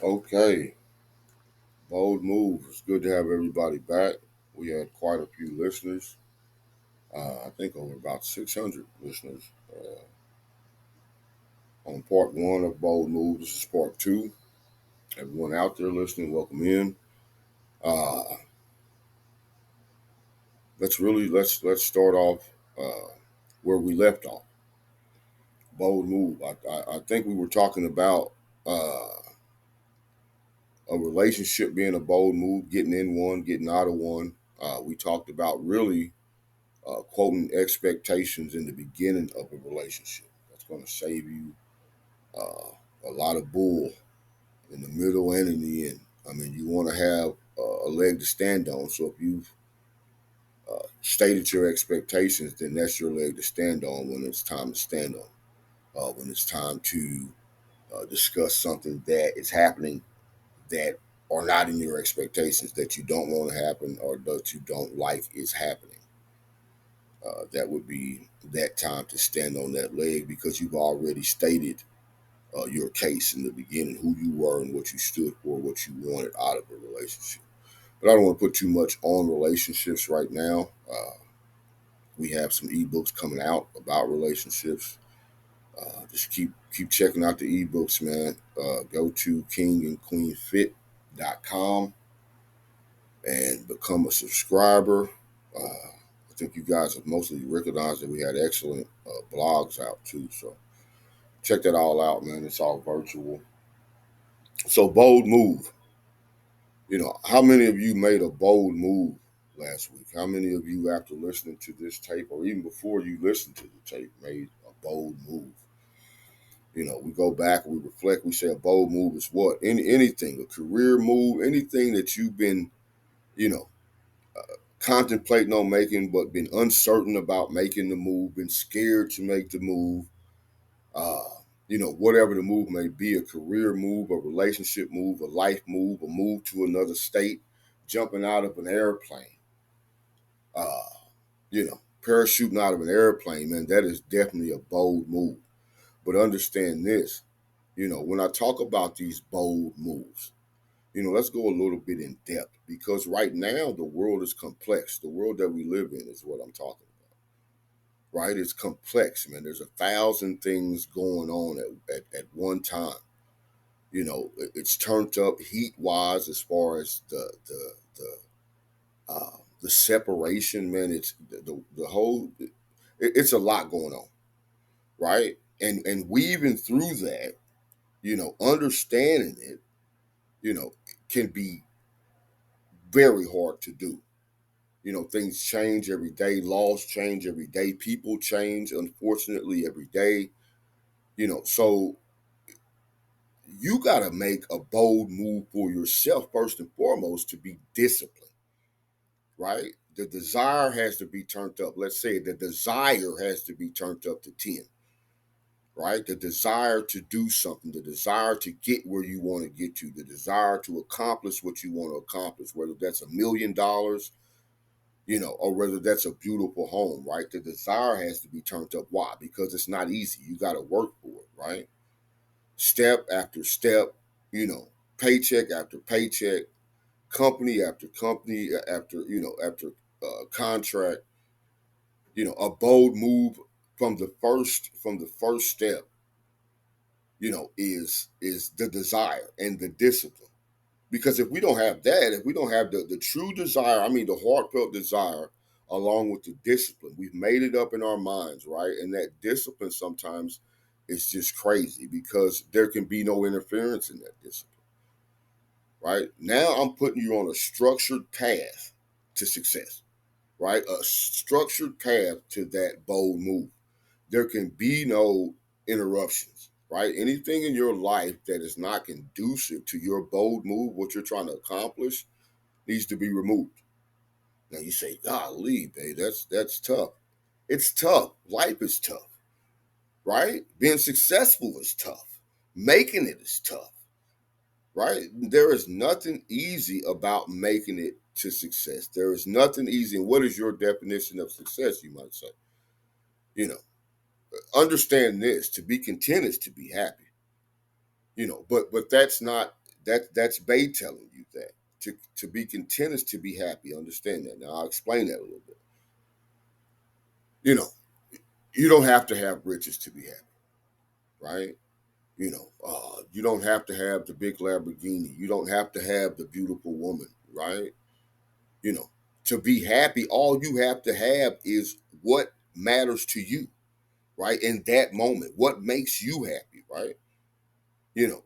Okay, bold move. It's good to have everybody back. We had quite a few listeners. I think over about 600 listeners on part one of Bold Move. This is part two. Everyone out there listening, welcome in. Uh, let's start off where we left off. Bold move. I think we were talking about a relationship being a bold move, getting in one, getting out of one. We talked about really quoting expectations in the beginning of a relationship. That's going to save you a lot of bull in the middle and in the end. I mean, you want to have a leg to stand on. So if you've stated your expectations, then that's your leg to stand on when it's time to stand on. When it's time to discuss something that is happening that are not in your expectations, that you don't want to happen or that you don't like is happening. That would be that time to stand on that leg because you've already stated your case in the beginning, who you were and what you stood for, what you wanted out of a relationship. But I don't want to put too much on relationships right now. We have some ebooks coming out about relationships. Just keep checking out the ebooks, man. Go to kingandqueenfit.com and become a subscriber. I think you guys have mostly recognized that we had excellent blogs out too. So check that all out, man. It's all virtual. So bold move. How many of you made a bold move last week? How many of you, after listening to this tape, or even before you listened to the tape, made a bold move? We go back, we reflect, we say a bold move is what? Anything, a career move, anything that you've been, you know, contemplating on making, but been uncertain about making the move, been scared to make the move. Uh, whatever the move may be, a career move, a relationship move, a life move, a move to another state, jumping out of an airplane, uh, parachuting out of an airplane, man, that is definitely a bold move. But understand this, when I talk about these bold moves, let's go a little bit in depth because right now the world is complex. The world that we live in is what I'm talking about, right? It's complex, man. There's 1,000 things going on at one time. It's turned up heat wise as far as the separation, man. It's the whole. It's a lot going on, right? And weaving through that, understanding it, can be very hard to do. Things change every day, laws change every day, people change, unfortunately, every day. So you got to make a bold move for yourself, first and foremost, to be disciplined, right? The desire has to be turned up. Let's say the desire has to be turned up to 10, right? The desire to do something, the desire to get where you want to get to, the desire to accomplish what you want to accomplish, whether that's $1 million, or whether that's a beautiful home, right? The desire has to be turned up. Why? Because it's not easy. You got to work for it, right? Step after step, you know, paycheck after paycheck, company after company, after contract. A bold move from the first step, is the desire and the discipline. Because if we don't have that, if we don't have the true desire, I mean the heartfelt desire, along with the discipline, we've made it up in our minds, right? And that discipline sometimes is just crazy because there can be no interference in that discipline, right? Now I'm putting you on a structured path to success, right? A structured path to that bold move. There can be no interruptions, right? Anything in your life that is not conducive to your bold move, what you're trying to accomplish, needs to be removed. Now you say, golly, babe, that's tough. It's tough. Life is tough, right? Being successful is tough. Making it is tough, right? There is nothing easy about making it to success. There is nothing easy. And what is your definition of success, you might say? You know, understand this: to be content is to be happy. But that's Bey telling you that. To be content is to be happy. Understand that. Now I'll explain that a little bit. You know, you don't have to have riches to be happy, right? You don't have to have the big Lamborghini. You don't have to have the beautiful woman, right? You know, to be happy, all you have to have is what matters to you, right? In that moment, what makes you happy, right?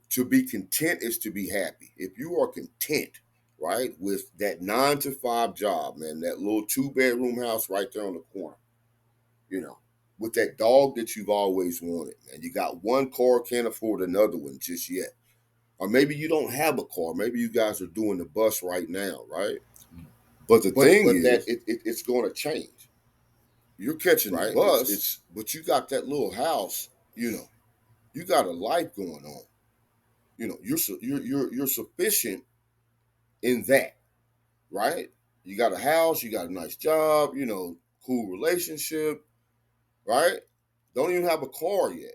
To be content is to be happy. If you are content, right, with that 9 to 5 job, man, that little 2 bedroom house right there on the corner, you know, with that dog that you've always wanted, man, you got one car, can't afford another one just yet. Or maybe you don't have a car. Maybe you guys are doing the bus right now, right? But the thing But is, that it's going to change. You're catching the right, bus, but you got that little house. You got a life going on. You're sufficient in that, right? You got a house, you got a nice job, cool relationship, right? Don't even have a car yet.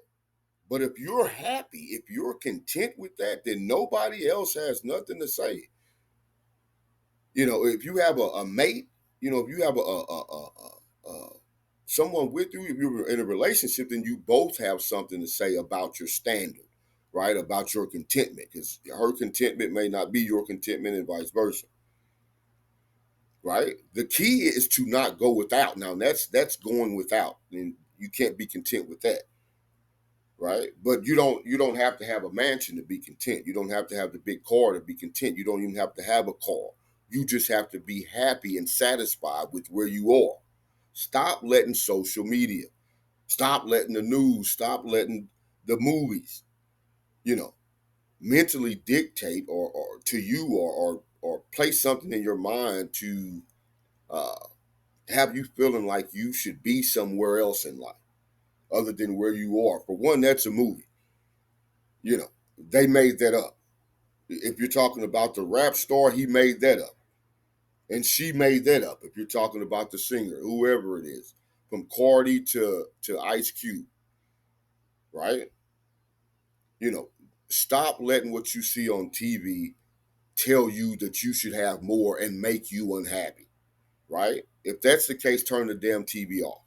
But if you're happy, if you're content with that, then nobody else has nothing to say. If you have a mate, if you have a someone with you, if you're in a relationship, then you both have something to say about your standard, right? About your contentment, because her contentment may not be your contentment and vice versa, right? The key is to not go without. Now that's going without, and you can't be content with that, right? But you don't have to have a mansion to be content. You don't have to have the big car to be content. You don't even have to have a car. You just have to be happy and satisfied with where you are. Stop letting social media, stop letting the news, stop letting the movies, you know, mentally dictate or to you or place something in your mind to uh, have you feeling like you should be somewhere else in life other than where you are. For one, that's a movie. They made that up. If you're talking about the rap star, he made that up. And she made that up. If you're talking about the singer, whoever it is, from Cardi to Ice Cube, right? You know, Stop letting what you see on TV tell you that you should have more and make you unhappy, right? If that's the case, turn the damn TV off,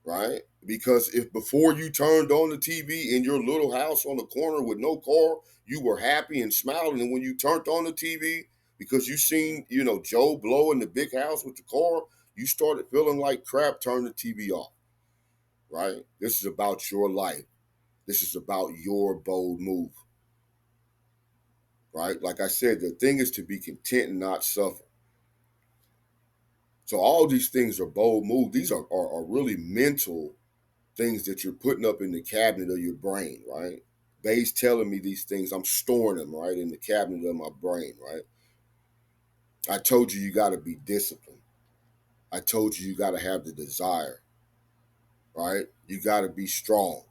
right? Because if before you turned on the TV in your little house on the corner with no car, you were happy and smiling, and when you turned on the TV because you seen, Joe Blow in the big house with the car, you started feeling like crap, turn the TV off, right? This is about your life. This is about your bold move, right? Like I said, the thing is to be content and not suffer. So all these things are bold moves. These are really mental things that you're putting up in the cabinet of your brain, right? Bay's telling me these things. I'm storing them, right, in the cabinet of my brain, right? I told you got to be disciplined. I told you got to have the desire, right? You got to be strong.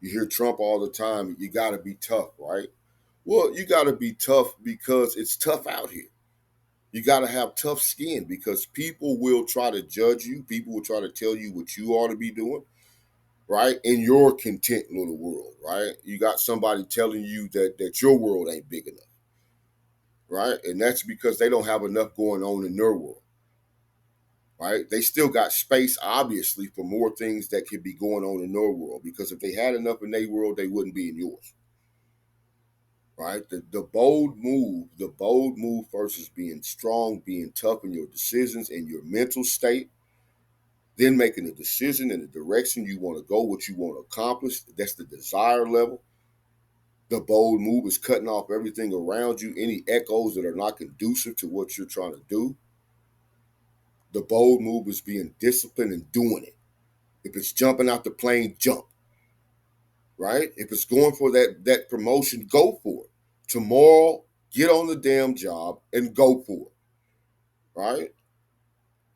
You hear Trump all the time. You got to be tough, right? Well, you got to be tough because it's tough out here. You got to have tough skin because people will try to judge you. People will try to tell you what you ought to be doing, right? In your content little world, right? You got somebody telling you that your world ain't big enough, right? And that's because they don't have enough going on in their world, right? They still got space, obviously, for more things that could be going on in their world because if they had enough in their world, they wouldn't be in yours, right? The bold move versus being strong, being tough in your decisions and your mental state, then making a decision in the direction you want to go, what you want to accomplish. That's the desire level. The bold move is cutting off everything around you, any echoes that are not conducive to what you're trying to do. The bold move is being disciplined and doing it. If it's jumping out the plane, jump, right? If it's going for that promotion, go for it. Tomorrow, get on the damn job and go for it, right?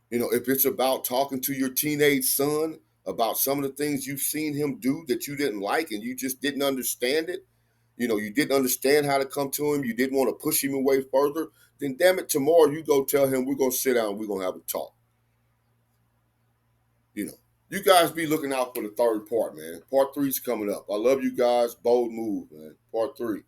If it's about talking to your teenage son about some of the things you've seen him do that you didn't like and you just didn't understand it, you didn't understand how to come to him, you didn't want to push him away further, then damn it, tomorrow you go tell him we're going to sit down and we're going to have a talk. You guys be looking out for the third part, man. Part 3 is coming up. I love you guys. Bold move, man. Part 3.